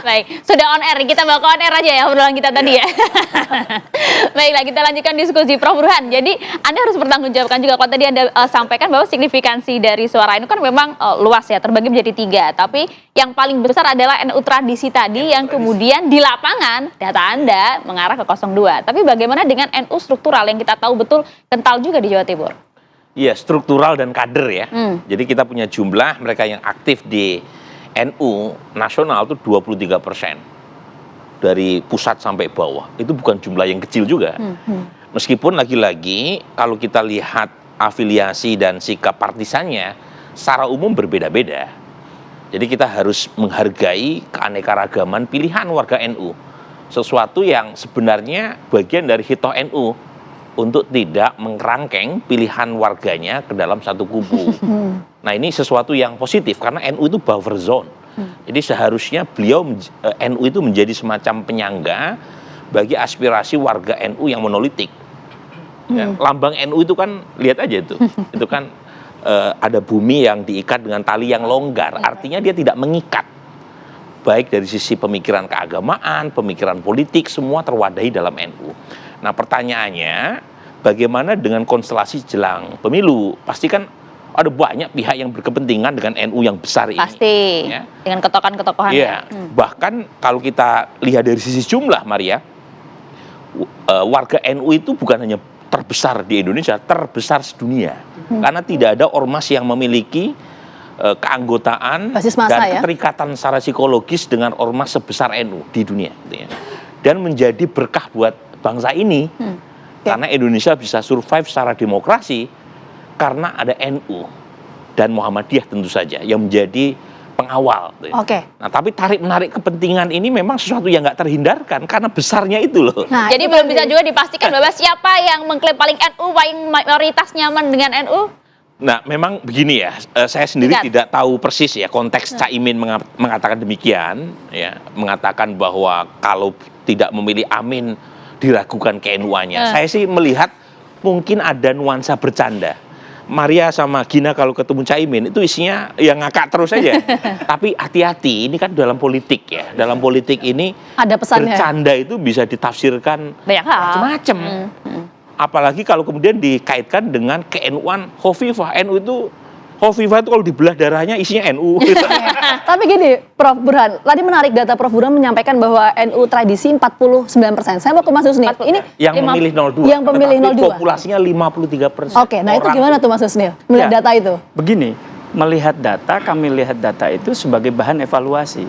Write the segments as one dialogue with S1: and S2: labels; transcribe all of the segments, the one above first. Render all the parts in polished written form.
S1: Baik, sudah on air. Kita bawa on air aja ya obrolan kita tadi ya. Baiklah, kita lanjutkan diskusi Prof. Burhan. Jadi, Anda harus bertanggungjawabkan juga. Kalau tadi Anda sampaikan bahwa signifikansi dari suara NU kan memang luas ya, terbagi menjadi 3. Tapi yang paling besar adalah NU tradisi tadi yang kemudian di lapangan, data Anda mengarah ke 02. Tapi bagaimana dengan NU struktural yang kita tahu betul kental juga di Jawa Timur?
S2: Iya, struktural dan kader ya. Jadi kita punya jumlah mereka yang aktif di NU nasional itu 23%. Dari pusat sampai bawah. Itu bukan jumlah yang kecil juga. Meskipun lagi-lagi kalau kita lihat afiliasi dan sikap partisannya secara umum berbeda-beda. Jadi kita harus menghargai keanekaragaman pilihan warga NU. Sesuatu yang sebenarnya bagian dari hitoh NU untuk tidak mengerangkeng pilihan warganya ke dalam satu kubu. Nah, ini sesuatu yang positif karena NU itu buffer zone. Jadi seharusnya NU itu menjadi semacam penyangga bagi aspirasi warga NU yang monolitik. Ya, lambang NU itu kan lihat aja itu. Itu kan ada bumi yang diikat dengan tali yang longgar. Artinya dia tidak mengikat. Baik dari sisi pemikiran keagamaan, pemikiran politik, semua terwadahi dalam NU. Nah, pertanyaannya, bagaimana dengan konstelasi jelang pemilu? Pasti kan ada banyak pihak yang berkepentingan dengan NU yang besar ini.
S1: Pasti,
S2: ya.
S1: Dengan ketokan-ketokohan
S2: ya. Bahkan kalau kita lihat dari sisi jumlah, Maria, warga NU itu bukan hanya terbesar di Indonesia, terbesar sedunia. Karena tidak ada ormas yang memiliki keanggotaan dan keterikatan secara psikologis dengan ormas sebesar NU di dunia. Gitu ya. Dan menjadi berkah buat bangsa ini. Karena Indonesia bisa survive secara demokrasi karena ada NU dan Muhammadiyah tentu saja yang menjadi pengawal. Nah, tapi tarik-menarik kepentingan ini memang sesuatu yang nggak terhindarkan karena besarnya itu loh.
S1: Nah, jadi belum bisa juga dipastikan bahwa siapa yang mengklaim paling NU, paling mayoritas nyaman dengan NU?
S2: Nah, memang begini ya, saya sendiri tidak tahu persis ya konteks Caimin mengatakan demikian, ya, mengatakan bahwa kalau tidak memilih Amin diragukan ke-NU-nya. Saya sih melihat mungkin ada nuansa bercanda. Maria sama Gina kalau ketemu Caimin itu isinya yang ngakak terus aja. Tapi hati-hati, ini kan dalam politik ya. Dalam politik ini ada pesannya. Bercanda itu bisa ditafsirkan macam-macam. Apalagi kalau kemudian dikaitkan dengan ke-NU-an Hovifah. Hovifah itu kalau dibelah darahnya isinya NU.
S3: Tapi gini, Prof. Burhan, tadi menarik data Prof. Burhan menyampaikan bahwa NU tradisi 49%. Saya mau ke Mas Husni. Ini
S2: yang memilih 02.
S3: Yang pemilih 02.
S2: Populasinya 53%.
S3: Oke, nah itu gimana tuh Mas Husni melihat data itu?
S4: Begini, kami lihat data itu sebagai bahan evaluasi.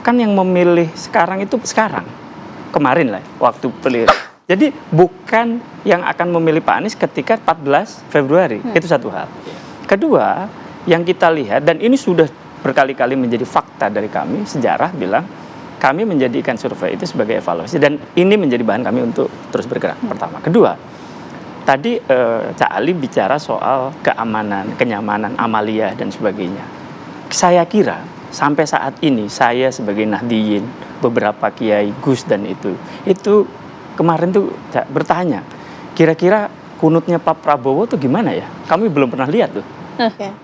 S4: Kan yang memilih sekarang itu kemarin lah waktu pilihan. Jadi bukan yang akan memilih Pak Anies ketika 14 Februari. Itu satu hal. Kedua, yang kita lihat, dan ini sudah berkali-kali menjadi fakta dari kami, sejarah bilang, kami menjadikan survei itu sebagai evaluasi, dan ini menjadi bahan kami untuk terus bergerak, pertama. Kedua, tadi Cak Ali bicara soal keamanan, kenyamanan, amaliyah, dan sebagainya. Saya kira, sampai saat ini, saya sebagai Nahdiyin, beberapa kiai, Gus, dan itu kemarin tuh bertanya, kira-kira kunutnya Pak Prabowo tuh gimana ya? Kami belum pernah lihat tuh.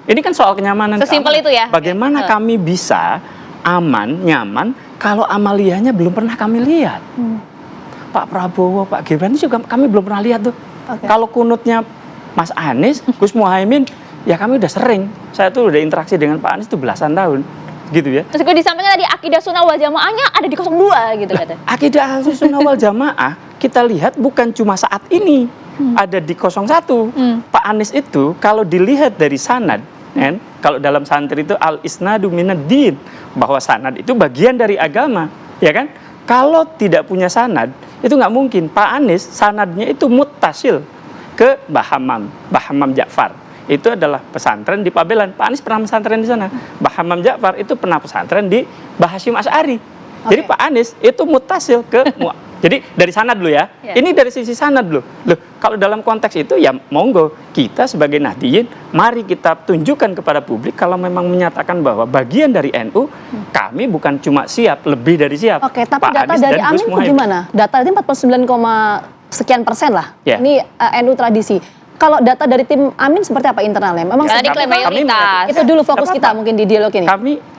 S4: Ini kan soal kenyamanan.
S1: Sesimpel itu ya.
S4: Bagaimana kami bisa aman, nyaman kalau amaliyahnya belum pernah kami lihat. Pak Prabowo, Pak Gibran juga kami belum pernah lihat tuh. Kalau kunutnya Mas Anies, Gus Muhaimin, ya kami udah sering. Saya tuh udah interaksi dengan Pak Anies tuh belasan tahun. Gitu ya. Terus
S1: gue disampaikan tadi akidah sunnah wal jamaahnya ada di 02 gitu katanya.
S4: Akidah sunnah wal jamaah kita lihat bukan cuma saat ini. Ada di 01. Pak Anies itu kalau dilihat dari sanad, kalau dalam santri itu al-isnadu minad-din, bahwa sanad itu bagian dari agama, ya kan? Kalau tidak punya sanad, itu nggak mungkin. Pak Anies sanadnya itu muttasil ke Mbah Hamam Ja'far. Itu adalah pesantren di Pabelan. Pak Anies pernah pesantren di sana. Mbah Hamam Ja'far itu pernah pesantren di Mbah Hasyim Asy'ari. Jadi Pak Anies itu muttasil ke jadi dari sanad dulu ya. Ini dari sisi sanad dulu. Loh, kalau dalam konteks itu ya monggo kita sebagai Nahdiyin mari kita tunjukkan kepada publik kalau memang menyatakan bahwa bagian dari NU kami bukan cuma siap, lebih dari siap.
S3: Oke, tapi Pak data Anies dari Amin itu gimana? Data itu 49, sekian persen lah. Ini NU tradisi. Kalau data dari tim Amin seperti apa internalnya? Memang
S1: tadi klaim mayoritas.
S3: Itu dulu fokus kita mungkin di dialog ini.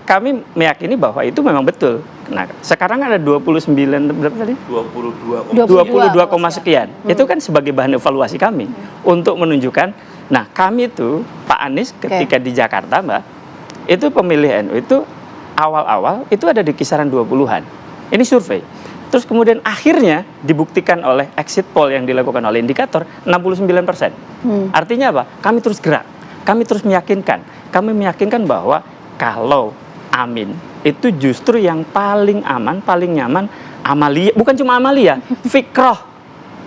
S4: kami meyakini bahwa itu memang betul. Nah, sekarang ada 29 berapa tadi? 22, sekian. Itu kan sebagai bahan evaluasi kami untuk menunjukkan. Nah, kami itu Pak Anies ketika di Jakarta, Mbak, itu pemilih NU itu awal-awal itu ada di kisaran 20-an. Ini survei. Terus kemudian akhirnya dibuktikan oleh exit poll yang dilakukan oleh indikator 69%. Artinya apa? Kami terus gerak. Kami terus meyakinkan. Kami meyakinkan bahwa kalau Amin itu justru yang paling aman, paling nyaman, amalia, bukan cuma amalia, fikroh,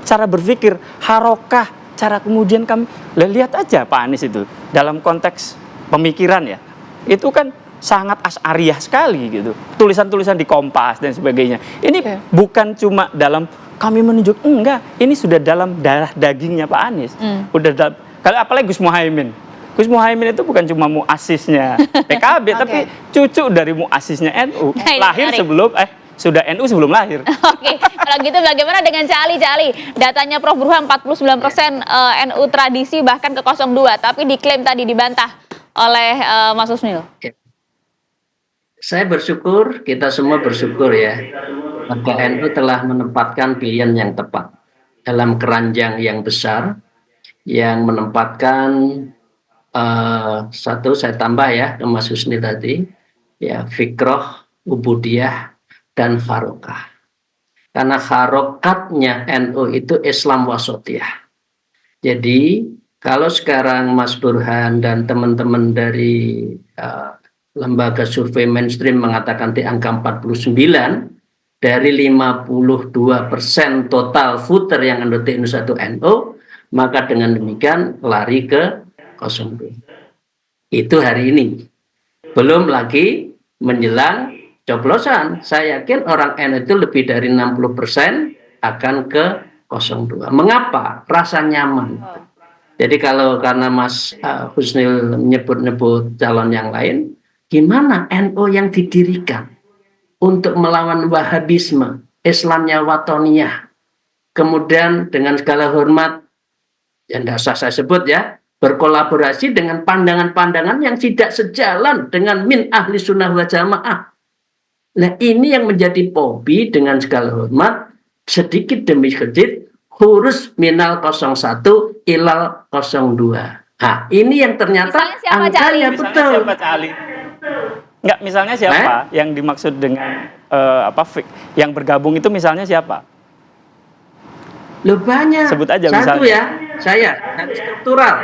S4: cara berpikir, harokah, cara kemudian kami, lihat aja Pak Anies itu, dalam konteks pemikiran ya, itu kan sangat asy'ariyah sekali gitu, tulisan-tulisan di Kompas dan sebagainya. Ini bukan cuma dalam kami menunjuk, enggak, ini sudah dalam darah dagingnya Pak Anies. Udah kalau apalagi Gus Muhaimin. Gus Muhaimin itu bukan cuma muasisnya PKB, tapi cucu dari muasisnya NU. Lahir sebelum, sudah NU sebelum lahir.
S1: Oke, kalau gitu bagaimana dengan Cak Ali? Datanya Prof. Burhan 49% NU tradisi bahkan ke 02, tapi diklaim tadi dibantah oleh Mas Husnil.
S5: Saya bersyukur, kita semua bersyukur ya, maka NU telah menempatkan pilihan yang tepat dalam keranjang yang besar, yang menempatkan satu saya tambah ya ke Mas Husni tadi, ya fikroh, ubudiyah, dan harokah. Karena harokatnya NU itu Islam wasatiyah. Jadi kalau sekarang Mas Burhan dan teman-teman dari lembaga survei mainstream mengatakan di angka 49 dari 52% total voter yang anggota NU, maka dengan demikian lari ke 02. Itu hari ini. Belum lagi menjelang coblosan. Saya yakin orang NU itu lebih dari 60% akan ke 02. Mengapa? Rasa nyaman. Jadi kalau karena Mas Husnil menyebut-nyebut calon yang lain, gimana NU yang didirikan untuk melawan Wahabisme, Islamnya Watoniyah, kemudian dengan segala hormat, yang tidak usah saya sebut ya, berkolaborasi dengan pandangan-pandangan yang tidak sejalan dengan min ahli sunnah wal jamaah. Nah ini yang menjadi pobi dengan segala hormat, sedikit demi sedikit, hurus minal 01 ilal 02. Nah ini yang ternyata angkanya betul.
S4: Siapa Cali? Enggak, misalnya siapa yang dimaksud dengan yang bergabung itu misalnya siapa?
S5: Loh banyak.
S4: Sebut aja
S5: satu
S4: misalnya.
S5: Ya, saya dari struktural,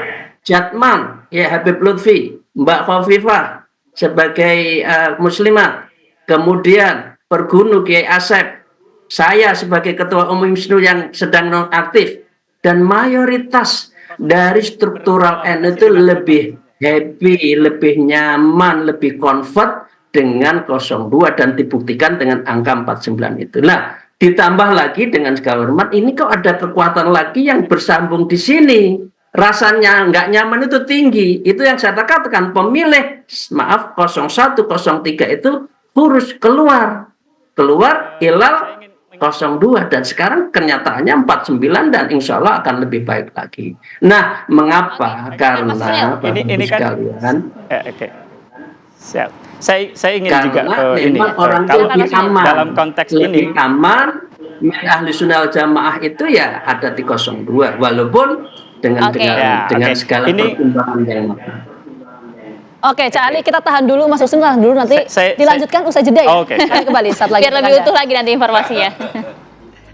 S5: Jatman, ya Habib Lutfi, Mbak Khofifah sebagai muslimat, kemudian Pergunu Kiai Asep, saya sebagai ketua umum Hiznu yang sedang nonaktif, dan mayoritas dari struktural NU itu lebih happy, lebih nyaman, lebih comfort dengan 02 dan dibuktikan dengan angka 49 itu. Nah, ditambah lagi dengan segala hormat, ini kok ada kekuatan lagi yang bersambung di sini. Rasanya nggak nyaman itu tinggi. Itu yang saya katakan, pemilih, maaf, 01, 03 itu harus keluar ilal 02. Dan sekarang kenyataannya 49 dan insya Allah akan lebih baik lagi. Nah, mengapa? Karena
S4: ini kan
S5: sekalian,
S4: siap. Saya ingin
S5: karena
S4: juga ini
S5: orang
S4: kalau
S5: lebih aman,
S4: dalam konteks
S5: lebih
S4: ini
S5: aman, ahli sunnah jamaah itu ya ada di 02 walaupun dengan segala pertimbangan yang matang.
S3: Oke, Cak Ali, kita tahan dulu, Mas Husnil tahan dulu, nanti dilanjutkan usai jeda ya.
S4: Oke.
S3: Kami kembali saat lagi.
S1: Biar lebih utuh lagi nanti informasinya.